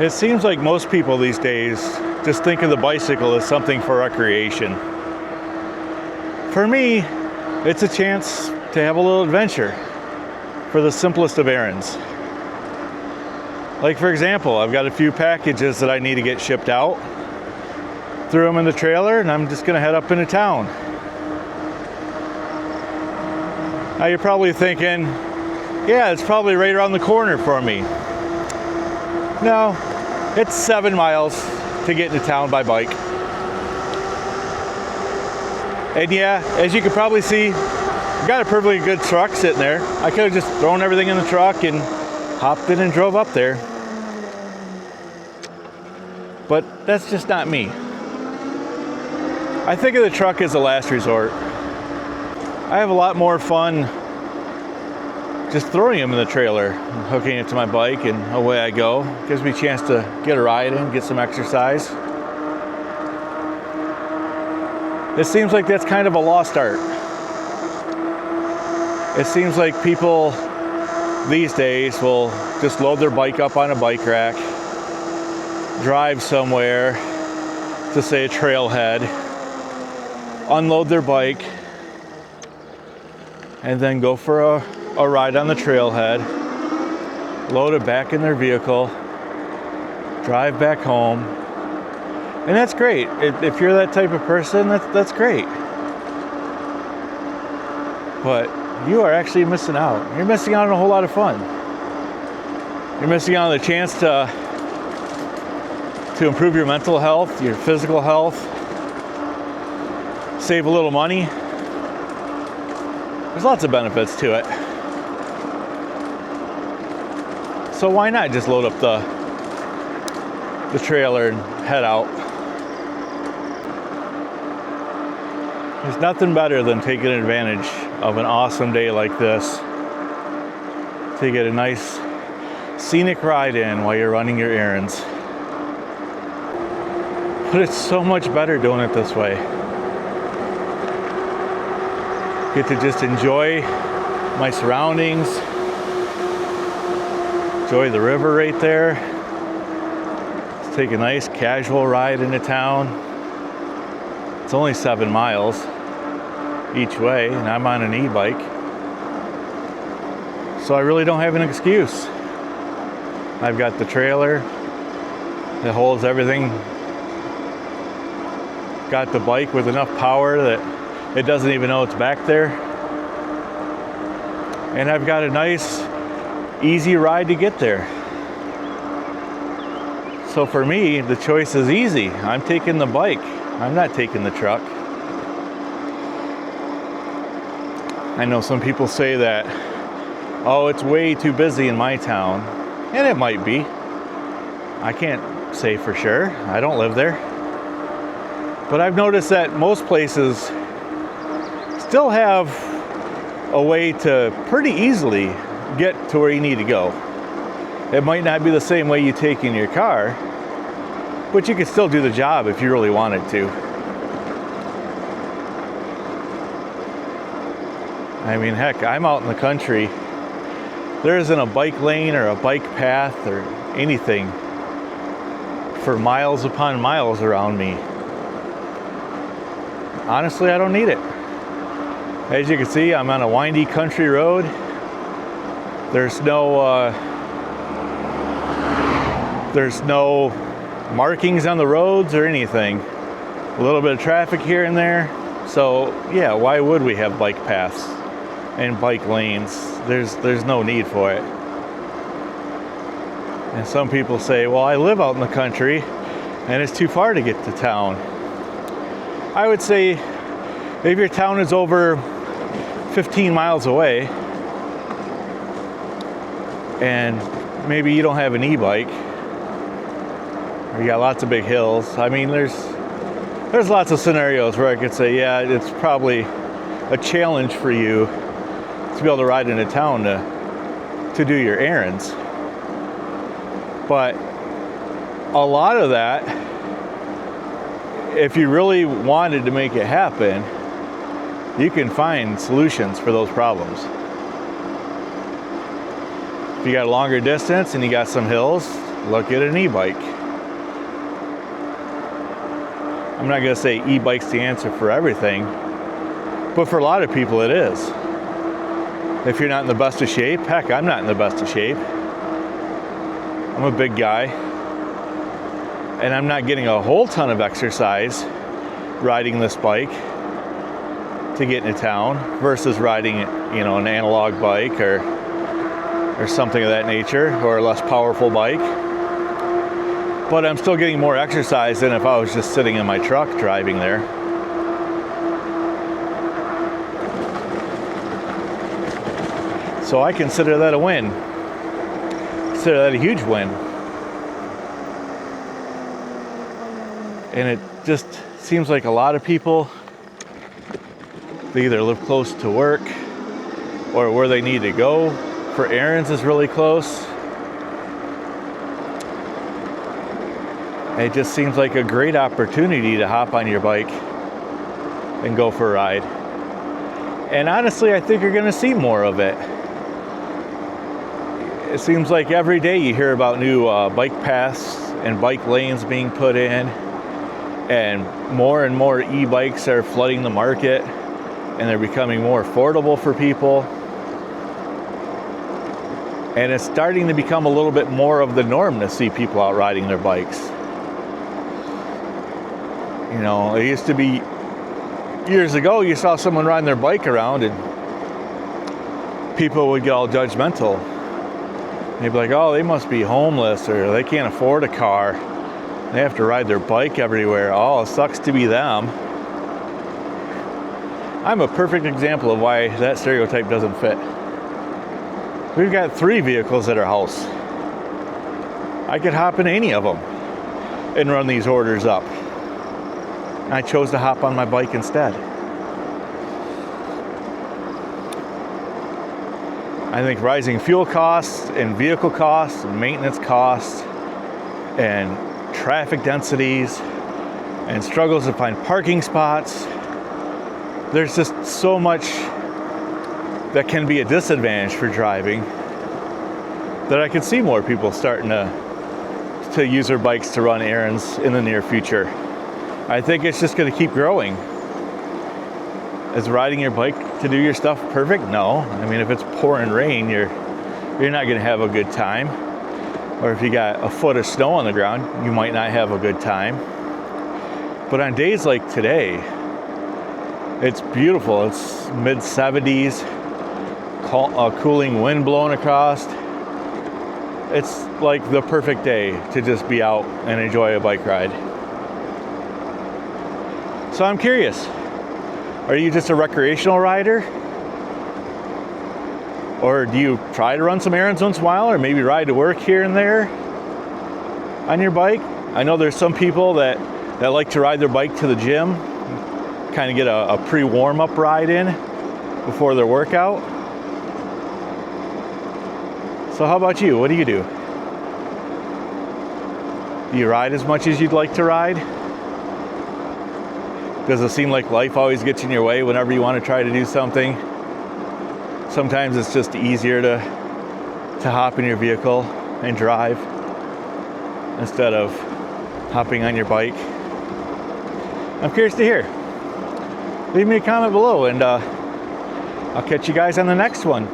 It seems like most people these days just think of the bicycle as something for recreation. For me, it's a chance to have a little adventure for the simplest of errands. Like for example, I've got a few packages that I need to get shipped out. Threw them in the trailer and I'm just gonna head up into town. Now you're probably thinking, yeah, it's probably right around the corner for me. No, it's 7 miles to get into town by bike. And yeah, as you can probably see, I've got a perfectly good truck sitting there. I could have just thrown everything in the truck and hopped in and drove up there. But that's just not me. I think of the truck as a last resort. I have a lot more fun just throwing them in the trailer, hooking it to my bike, and away I go. Gives me a chance to get a ride in, get some exercise. It seems like that's kind of a lost art. It seems like people these days will just load their bike up on a bike rack, drive somewhere to say a trailhead, unload their bike, and then go for a ride on the trailhead, load it back in their vehicle, drive back home. And that's great. If you're that type of person, that's great. But you are actually missing out. You're missing out on a whole lot of fun. You're missing out on the chance to improve your mental health, your physical health, save a little money. There's lots of benefits to it. So why not just load up the trailer and head out? There's nothing better than taking advantage of an awesome day like this to get a nice scenic ride in while you're running your errands. But it's so much better doing it this way. Get to just enjoy my surroundings, enjoy the river right there. Let's take a nice casual ride into town. It's only 7 miles each way, and I'm on an e-bike. So I really don't have an excuse. I've got the trailer that holds everything. Got the bike with enough power that it doesn't even know it's back there. And I've got a nice, easy ride to get there. So for me, the choice is easy. I'm taking the bike. I'm not taking the truck. I know some people say that, oh, it's way too busy in my town. And it might be. I can't say for sure. I don't live there. But I've noticed that most places still have a way to pretty easily get to where you need to go. It might not be the same way you take in your car, but you can still do the job if you really wanted to. I mean, heck, I'm out in the country. There isn't a bike lane or a bike path or anything for miles upon miles around me. Honestly, I don't need it. As you can see, I'm on a windy country road. There's no markings on the roads or anything. A little bit of traffic here and there. So yeah, why would we have bike paths and bike lanes? There's no need for it. And some people say, well, I live out in the country and it's too far to get to town. I would say if your town is over 15 miles away and maybe you don't have an e-bike or you got lots of big hills, I mean, there's lots of scenarios where I could say, yeah, it's probably a challenge for you to be able to ride into town to do your errands. But a lot of that, if you really wanted to make it happen, you can find solutions for those problems. If you got a longer distance and you got some hills, look at an e-bike. I'm not going to say e-bike's the answer for everything, but for a lot of people it is. If you're not in the best of shape, heck, I'm not in the best of shape. I'm a big guy, and I'm not getting a whole ton of exercise riding this bike to get into town versus riding, an analog bike or something of that nature, or a less powerful bike. But I'm still getting more exercise than if I was just sitting in my truck driving there. So I consider that a win. Consider that a huge win. And it just seems like a lot of people, they either live close to work or where they need to go for errands is really close. It just seems like a great opportunity to hop on your bike and go for a ride. And honestly, I think you're going to see more of it. It seems like every day you hear about new bike paths and bike lanes being put in, and more e-bikes are flooding the market, and they're becoming more affordable for people. And it's starting to become a little bit more of the norm to see people out riding their bikes. It used to be years ago, you saw someone riding their bike around and people would get all judgmental. They'd be like, oh, they must be homeless, or they can't afford a car. They have to ride their bike everywhere. Oh, it sucks to be them. I'm a perfect example of why that stereotype doesn't fit. We've got 3 vehicles at our house. I could hop in any of them and run these orders up. I chose to hop on my bike instead. I think rising fuel costs and vehicle costs and maintenance costs and traffic densities and struggles to find parking spots, there's just so much that can be a disadvantage for driving that I could see more people starting to use their bikes to run errands in the near future. I think it's just going to keep growing. Is riding your bike to do your stuff perfect? No. I mean, if it's pouring rain, you're not going to have a good time. Or if you got a foot of snow on the ground, you might not have a good time. But on days like today, it's beautiful. It's mid-70s, cooling wind blowing across. It's like the perfect day to just be out and enjoy a bike ride. So I'm curious, are you just a recreational rider? Or do you try to run some errands once in a while, or maybe ride to work here and there on your bike? I know there's some people that like to ride their bike to the gym, kind of get a pre-warm-up ride in before their workout. So how about you? What do you do? Do you ride as much as you'd like to ride? Does it seem like life always gets in your way whenever you want to try to do something? Sometimes it's just easier to hop in your vehicle and drive instead of hopping on your bike. I'm curious to hear. Leave me a comment below, and I'll catch you guys on the next one.